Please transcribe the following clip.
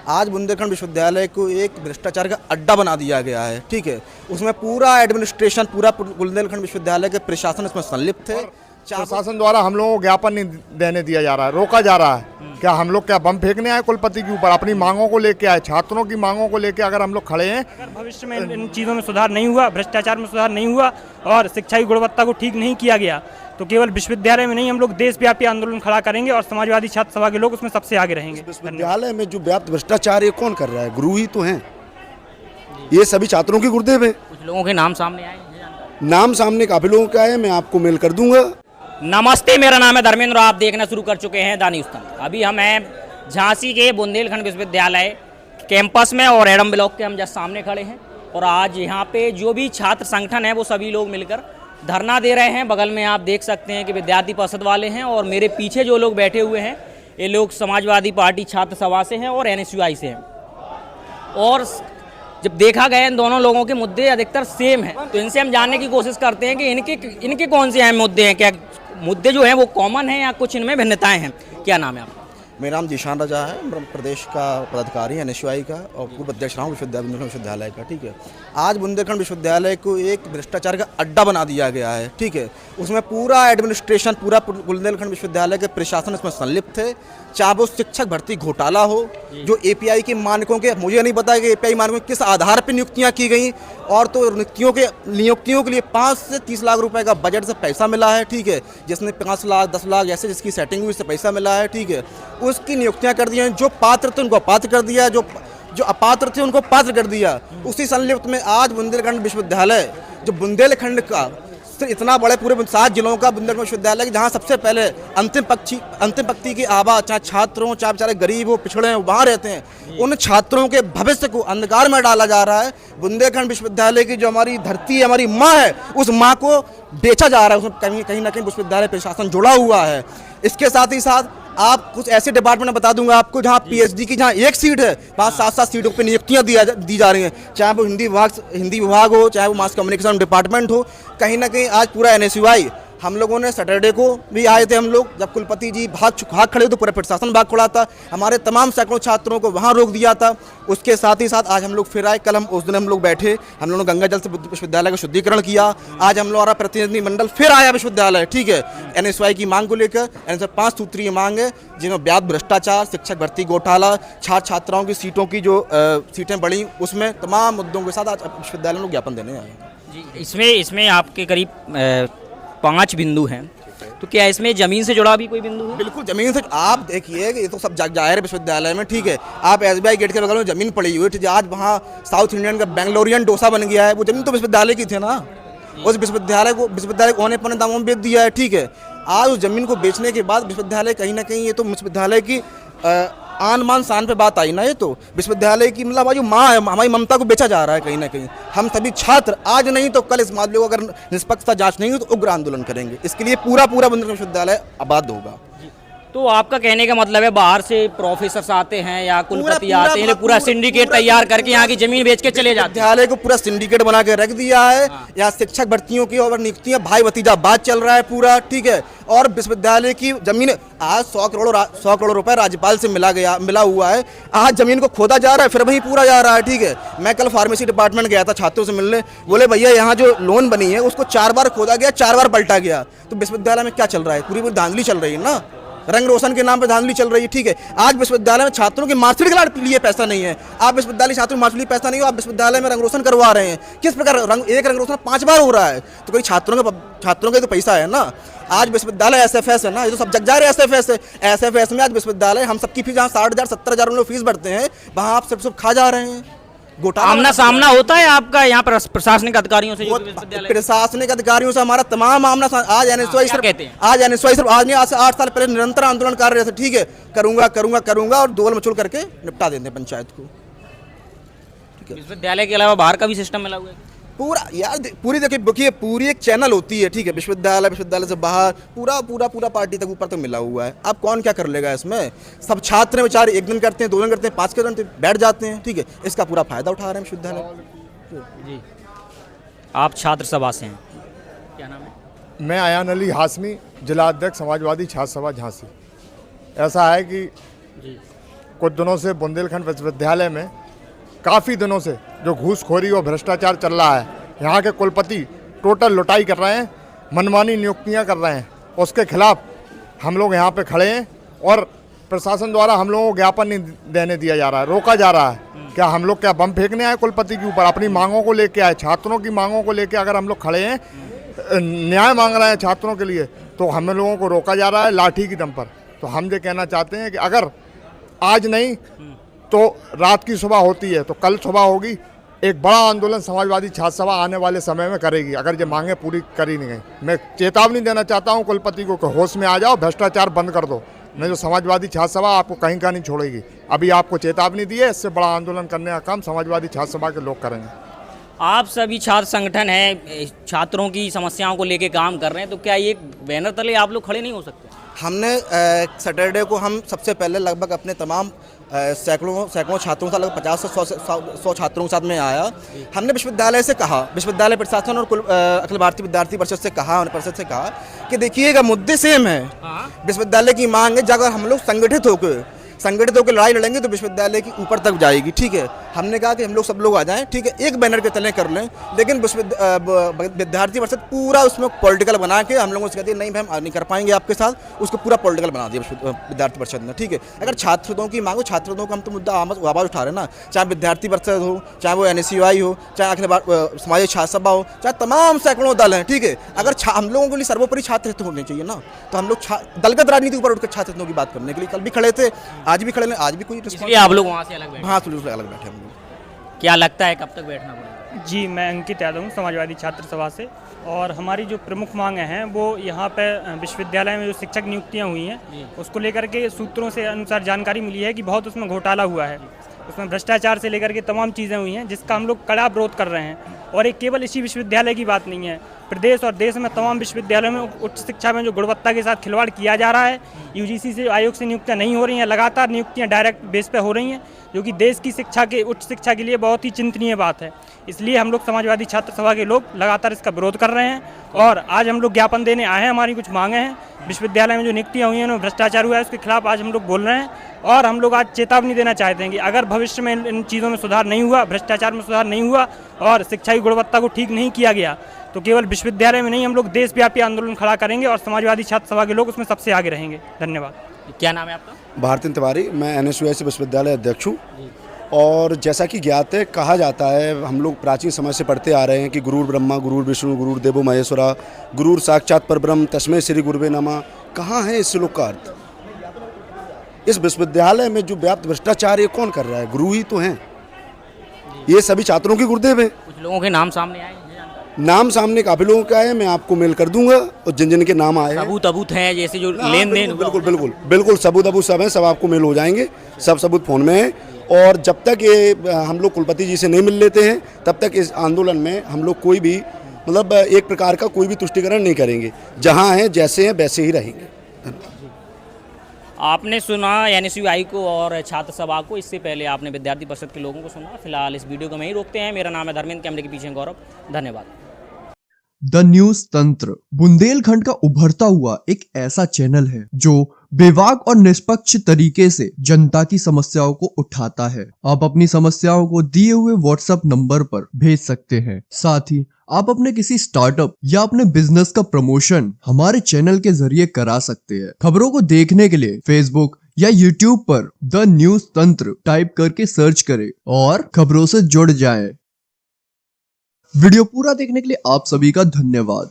आज बुंदेलखंड विश्वविद्यालय को एक भ्रष्टाचार का अड्डा बना दिया गया है, ठीक है। उसमें पूरा एडमिनिस्ट्रेशन, पूरा बुंदेलखंड विश्वविद्यालय के प्रशासन इसमें संलिप्त है। प्रशासन द्वारा हम लोगों को ज्ञापन नहीं देने दिया जा रहा है, रोका जा रहा है। क्या हम लोग क्या बम फेंकने आए कुलपति के ऊपर? अपनी मांगों को लेके आए, छात्रों की मांगों को लेके अगर हम लोग खड़े हैं। अगर भविष्य में इन चीज़ों में सुधार नहीं हुआ, भ्रष्टाचार में सुधार नहीं हुआ और शिक्षा की गुणवत्ता को ठीक नहीं किया गया, तो केवल विश्वविद्यालय में नहीं, हम लोग देशव्यापी आंदोलन खड़ा करेंगे और समाजवादी छात्र सभा के लोग उसमें सबसे आगे रहेंगे। विश्वविद्यालय में जो व्याप्त भ्रष्टाचार है कौन कर रहा है? गुरु ही तो हैं, ये सभी छात्रों के गुरुदेव हैं। कुछ लोगों के नाम सामने आए हैं, नाम सामने काफी लोगों का है, मैं आपको मेल कर दूंगा। नमस्ते, मेरा नाम है धर्मेंद्र, आप देखना शुरू कर चुके हैं द न्यूज़ तंत्र। अभी हम हैं झांसी के बुंदेलखंड विश्वविद्यालय कैंपस में और एडम ब्लॉक के हम जस्ट सामने खड़े हैं। और आज यहाँ पे जो भी छात्र संगठन है वो सभी लोग मिलकर धरना दे रहे हैं। बगल में आप देख सकते हैं कि विद्यार्थी परिषद वाले हैं और मेरे पीछे जो लोग बैठे हुए हैं ये लोग समाजवादी पार्टी छात्र सभा से हैं और NSUI से हैं। और जब देखा गया इन दोनों लोगों के मुद्दे अधिकतर सेम हैं, तो इनसे हम जानने की कोशिश करते हैं कि इनके कौन से अहम मुद्दे हैं, क्या मुद्दे जो हैं वो कॉमन हैं या कुछ इनमें भिन्नताएं हैं। क्या नाम है आपका? मेरा नाम जीशान रजा है, प्रदेश का पदाधिकारी है NSUI का और पूर्व अध्यक्ष रहा हूँ बुंदेलखंड विश्वविद्यालय का, ठीक है। आज बुंदेलखंड विश्वविद्यालय को एक भ्रष्टाचार का अड्डा बना दिया गया है, ठीक है। उसमें पूरा एडमिनिस्ट्रेशन, पूरा बुंदेलखंड विश्वविद्यालय के प्रशासन इसमें संलिप्त है। चाहे वो शिक्षक भर्ती घोटाला हो, जो API के मानकों के, मुझे नहीं पता कि API मानकों किस आधार पर नियुक्तियाँ की गई, और तो नियुक्तियों के लिए 5 से 30 लाख रुपए का बजट से पैसा मिला है, ठीक है। जिसने 5 लाख 10 लाख ऐसे जिसकी सेटिंग हुई उससे पैसा मिला है, ठीक है। उसकी नियुक्तियां कर दी हैं, जो पात्र थे उनको अपात्र कर दिया, जो अपात्र थे उनको पात्र कर दिया। उसी संलिप्त में आज बुंदेलखंड विश्वविद्यालय, जो बुंदेलखंड का इतना बड़े पूरे 7 जिलों का बुंदेलखंड विश्वविद्यालय, जहाँ सबसे पहले अंतिम पंक्ति की आवाज़, चाहे छात्र हों, चाहे बेचारे गरीब हो, पिछड़े हैं, वहाँ रहते हैं, उन छात्रों के भविष्य को अंधकार में डाला जा रहा है। बुंदेलखंड विश्वविद्यालय की जो हमारी धरती है, हमारी माँ है, उस माँ को बेचा जा रहा है। उसमें कहीं ना कहीं विश्वविद्यालय प्रशासन जुड़ा हुआ है। इसके साथ ही साथ आप कुछ ऐसे डिपार्टमेंट में बता दूंगा आपको जहां PhD की जहां एक सीट है, 5-7 सीटों पे नियुक्तियां दी जा रही हैं, चाहे वो हिंदी विभाग हो, चाहे वो मास कम्युनिकेशन डिपार्टमेंट हो। कहीं ना कहीं आज पूरा NSUI, हम लोगों ने सैटरडे को भी आए थे हम लोग, जब कुलपति जी भाग खड़े तो पूरा प्रशासन भाग खड़ा था, हमारे तमाम सैकड़ों छात्रों को वहाँ रोक दिया था। उसके साथ ही साथ आज हम लोग फिर आए, कल उस दिन हम लोग बैठे, हम लोगों ने गंगा जल से विश्वविद्यालय का शुद्धिकरण किया। आज हम लोग हमारा प्रतिनिधि मंडल फिर आया विश्वविद्यालय, ठीक है, NSUI की मांग को लेकर। NSUI 5 सूत्रीय मांग है, जिनमें व्याप्त भ्रष्टाचार, शिक्षक भर्ती घोटाला, छात्राओं की सीटों की जो सीटें बढ़ी, उसमें तमाम मुद्दों के साथ आज विश्वविद्यालय में ज्ञापन देने आए जी। इसमें आपके करीब 5 बिंदु हैं, तो क्या इसमें जमीन से जुड़ा भी कोई बिंदु है? बिल्कुल जमीन से। आप देखिए कि ये तो सब जाहिर है विश्वविद्यालय में, ठीक है। आप SBI गेट के बगल में जमीन पड़ी हुई है, आज वहाँ साउथ इंडियन का बेंगलोरियन डोसा बन गया है, वो जमीन तो विश्वविद्यालय की थी ना। उस विश्वविद्यालय को औने पौने दामों में बेच दिया है, ठीक है। आज उस जमीन को बेचने के बाद विश्वविद्यालय कहीं ना कहीं, ये तो विश्वविद्यालय की आन मान शान पे बात आई ना। ये तो विश्वविद्यालय की मतलब जो माँ है, हमारी ममता को बेचा जा रहा है कहीं ना कहीं। हम सभी छात्र आज नहीं तो कल इस मामले को अगर निष्पक्षता जांच नहीं हो तो उग्र आंदोलन करेंगे। इसके लिए पूरा बुंदेलखंड विश्वविद्यालय आबाद होगा। तो आपका कहने का मतलब है बाहर से प्रोफेसर आते हैं या कुलपति आते हैं, पूरा सिंडिकेट तैयार करके यहाँ की जमीन बेच के चले जाते हैं। विद्यालय को पूरा सिंडिकेट बना के रख दिया है। यहाँ शिक्षक भर्तियों की और नियुक्तियां भाई भतीजा बात चल रहा है पूरा, ठीक है। और विश्वविद्यालय की जमीन आज 100 करोड़ रुपए राज्यपाल से मिला हुआ है। आज जमीन को खोदा जा रहा है, फिर वहीं पूरा जा रहा है, ठीक है। मैं कल फार्मेसी डिपार्टमेंट गया था छात्रों से मिलने, बोले भैया यहाँ जो लोन बनी है उसको 4 बार खोदा गया, 4 बार पलटा गया। तो विश्वविद्यालय में क्या चल रहा है? पूरी धांधली चल रही है ना, रंग रोशन के नाम पे धांधली चल रही है, ठीक है। आज विश्वविद्यालय में छात्रों की मार्कशीट के लिए पैसा नहीं है। आप विश्वविद्यालय छात्रों की मार्कशीट पैसा नहीं हो, आप विश्वविद्यालय में रंग रोशन करवा रहे हैं। किस प्रकार एक रंग रोशन 5 बार हो रहा है? तो कोई छात्रों का तो पैसा है ना। आज विश्वविद्यालय SFS है ना, ये तो सब जग जा रहे हैं। SFS में आज विश्वविद्यालय, हम सबकी फीस जहाँ 60,000 70,000 लोग फीस भरते हैं, वहाँ आप सब खा जा रहे हैं। आमना सामना होता है आपका यहाँ पर प्रशासनिक अधिकारियों से? प्रशासनिक अधिकारियों से हमारा तमाम आमना आज NSUI सिर्फ आज नहीं, आज से 8 साल पहले निरंतर आंदोलन कर रहे थे, ठीक है। करूंगा और दोल मचोल करके निपटा देते हैं पंचायत को, ठीक है। विश्वविद्यालय के अलावा बाहर का भी सिस्टम मिला हुआ है पूरा यार। देखिए पूरी एक चैनल होती है, ठीक है। विश्वविद्यालय से बाहर पूरा पार्टी तक ऊपर तक मिला हुआ है। अब कौन क्या कर लेगा इसमें? सब छात्र हैं बेचारे, 1 दिन करते हैं, 2 दिन करते हैं, 5 के दिन बैठ जाते हैं, ठीक है। इसका पूरा फायदा उठा रहे हैं विश्वविद्यालय जी। आप छात्र सभा से हैं, क्या नाम है? मैं अयान अली हाशमी, जिला अध्यक्ष समाजवादी छात्र सभा झांसी। ऐसा है कि कुछ दिनों से बुंदेलखंड विश्वविद्यालय में काफ़ी दिनों से जो घूसखोरी और भ्रष्टाचार चल रहा है, यहाँ के कुलपति टोटल लुटाई कर रहे हैं, मनमानी नियुक्तियाँ कर रहे हैं। उसके खिलाफ हम लोग यहाँ पे खड़े हैं और प्रशासन द्वारा हम लोगों को ज्ञापन नहीं देने दिया जा रहा है, रोका जा रहा है। क्या हम लोग क्या बम फेंकने आए कुलपति के ऊपर? अपनी मांगों को लेके आए, छात्रों की मांगों को लेके अगर हम लोग खड़े हैं, न्याय मांग रहे हैं छात्रों के लिए, तो हम लोगों को रोका जा रहा है लाठी की दम पर। तो हम ये कहना चाहते हैं कि अगर आज नहीं तो रात की सुबह होती है तो कल सुबह होगी। एक बड़ा आंदोलन समाजवादी छात्र सभा आने वाले समय में करेगी अगर ये मांगे पूरी करी नहीं गई। मैं चेतावनी देना चाहता हूँ कुलपति को कि होश में आ जाओ, भ्रष्टाचार बंद कर दो, नहीं जो समाजवादी छात्र सभा आपको कहीं का नहीं छोड़ेगी। अभी आपको चेतावनी दी है, इससे बड़ा आंदोलन करने का काम समाजवादी छात्र सभा के लोग करेंगे। आप सभी छात्र संगठन हैं, छात्रों की समस्याओं को लेके काम कर रहे हैं, तो क्या ये बैनर तले आप लोग खड़े नहीं हो सकते? हमने सैटरडे को हम सबसे पहले लगभग अपने तमाम सैकड़ों छात्रों के साथ, लगभग 50 से 100 छात्रों के साथ में आया। हमने विश्वविद्यालय से कहा, विश्वविद्यालय प्रशासन और अखिल भारतीय विद्यार्थी परिषद से कहा कि देखिएगा मुद्दे सेम है। विश्वविद्यालय की मांग है, अगर हम लोग संगठित होकर लड़ाई लड़ेंगे तो विश्वविद्यालय की ऊपर तक जाएगी। ठीक है, हमने कहा कि हम लोग सब लोग आ जाएं, ठीक है, एक बैनर के तले कर लें। लेकिन विद्यार्थी परिषद पूरा उसमें पॉलिटिकल बना के हम लोगों से कहती है नहीं भाई हम नहीं कर पाएंगे आपके साथ, उसको पूरा पॉलिटिकल बना दिया विद्यार्थी परिषद ने। ठीक है, अगर छात्रों की मांग हो, छात्रों का हम तो मुद्दा आवाज़ उठा रहे हैं ना, चाहे विद्यार्थी परिषद हो, चाहे वो NSUI हो, चाहे अखिल समाजी छात्र सभा हो, चाहे तमाम सैकड़ों दल हैं। ठीक है, अगर हम लोगों के लिए सर्वोपरि छात्र हित होने चाहिए ना, तो हम लोग दलगत राजनीति के ऊपर उठकर छात्र हितों की बात करने के लिए कल भी खड़े थे, आज भी खड़े हैं, आज भी कोई इसलिए आप लोग वहाँ से अलग बैठे? हाँ, अलग बैठे हम लोग। क्या लगता है कब तक बैठना पड़ेगा? जी, मैं अंकित यादव हूँ समाजवादी छात्र सभा से, और हमारी जो प्रमुख मांगें हैं वो यहाँ पे विश्वविद्यालय में जो शिक्षक नियुक्तियाँ हुई हैं उसको लेकर के सूत्रों से अनुसार जानकारी मिली है कि बहुत उसमें घोटाला हुआ है, उसमें भ्रष्टाचार से लेकर के तमाम चीज़ें हुई हैं, जिसका हम लोग कड़ा विरोध कर रहे हैं। और एक केवल इसी विश्वविद्यालय की बात नहीं है, प्रदेश और देश में तमाम विश्वविद्यालयों में उच्च शिक्षा में जो गुणवत्ता के साथ खिलवाड़ किया जा रहा है, UGC से आयोग से नियुक्तियाँ नहीं हो रही हैं, लगातार नियुक्तियाँ डायरेक्ट बेस पे हो रही हैं, जो कि देश की शिक्षा के उच्च शिक्षा के लिए बहुत ही चिंतनीय बात है। इसलिए हम लोग समाजवादी छात्र सभा के लोग लगातार इसका विरोध कर रहे हैं और आज हम लोग ज्ञापन देने आए हैं। हमारी कुछ मांगे हैं, विश्वविद्यालय में जो नियुक्तियाँ हुई हैं उनमें भ्रष्टाचार हुआ है, उसके खिलाफ आज हम लोग बोल रहे हैं। और हम लोग आज चेतावनी देना चाहते हैं कि अगर भविष्य में इन चीज़ों में सुधार नहीं हुआ, भ्रष्टाचार में सुधार नहीं हुआ और शिक्षा की गुणवत्ता को ठीक नहीं किया गया, तो केवल विश्वविद्यालय में नहीं हम लोग देशव्यापी आंदोलन खड़ा करेंगे और समाजवादी छात्र सभा के लोग उसमें सबसे आगे रहेंगे। धन्यवाद। क्या नाम है आपका? भारती तिवारी, मैं NSUI से विश्वविद्यालय अध्यक्ष हूँ। और जैसा कि ज्ञात है, कहा जाता है, हम लोग प्राचीन समय से पढ़ते आ रहे हैं कि गुरुर ब्रह्मा गुरुर विष्णु गुरुर देवो महेश्वरा गुरुर साक्षात परब्रह्म तस्मै श्री गुरुवे नमः। कहाँ है इस श्लोक का अर्थ? इस विश्वविद्यालय में जो व्याप्त भ्रष्टाचार ये कौन कर रहा है? गुरु ही तो हैं, ये सभी छात्रों के गुरुदेव हैं। कुछ लोगों के नाम सामने आए हैं? नाम सामने काफी लोगों का है, मैं आपको मेल कर दूंगा, और जिन जिन के नाम आए सबूत हैं, जैसे जो लेन देन। बिल्कुल सबूत सब है, सब आपको मेल हो जाएंगे, सब सबूत फोन में है। और जब तक ये हम लोग कुलपति जी से नहीं मिल लेते हैं तब तक इस आंदोलन में हम लोग कोई भी मतलब एक प्रकार का कोई भी तुष्टिकरण नहीं करेंगे। जहाँ हैं जैसे हैं वैसे ही रहेंगे। आपने सुना NSUI को और छात्र सभा को, इससे पहले आपने विद्यार्थी परिषद के लोगों को सुना। फिलहाल इस वीडियो को मैं ही रोकते हैं। मेरा नाम है धर्मेंद्र, कैमरे के पीछे गौरव। धन्यवाद। द न्यूज तंत्र बुंदेलखंड का उभरता हुआ एक ऐसा चैनल है जो बेबाक और निष्पक्ष तरीके से जनता की समस्याओं को उठाता है। आप अपनी समस्याओं को दिए हुए WhatsApp नंबर पर भेज सकते हैं। साथ ही आप अपने किसी स्टार्टअप या अपने बिजनेस का प्रमोशन हमारे चैनल के जरिए करा सकते हैं। खबरों को देखने के लिए Facebook या YouTube पर द न्यूज तंत्र टाइप करके सर्च करें और खबरों से जुड़ जाएं। वीडियो पूरा देखने के लिए आप सभी का धन्यवाद।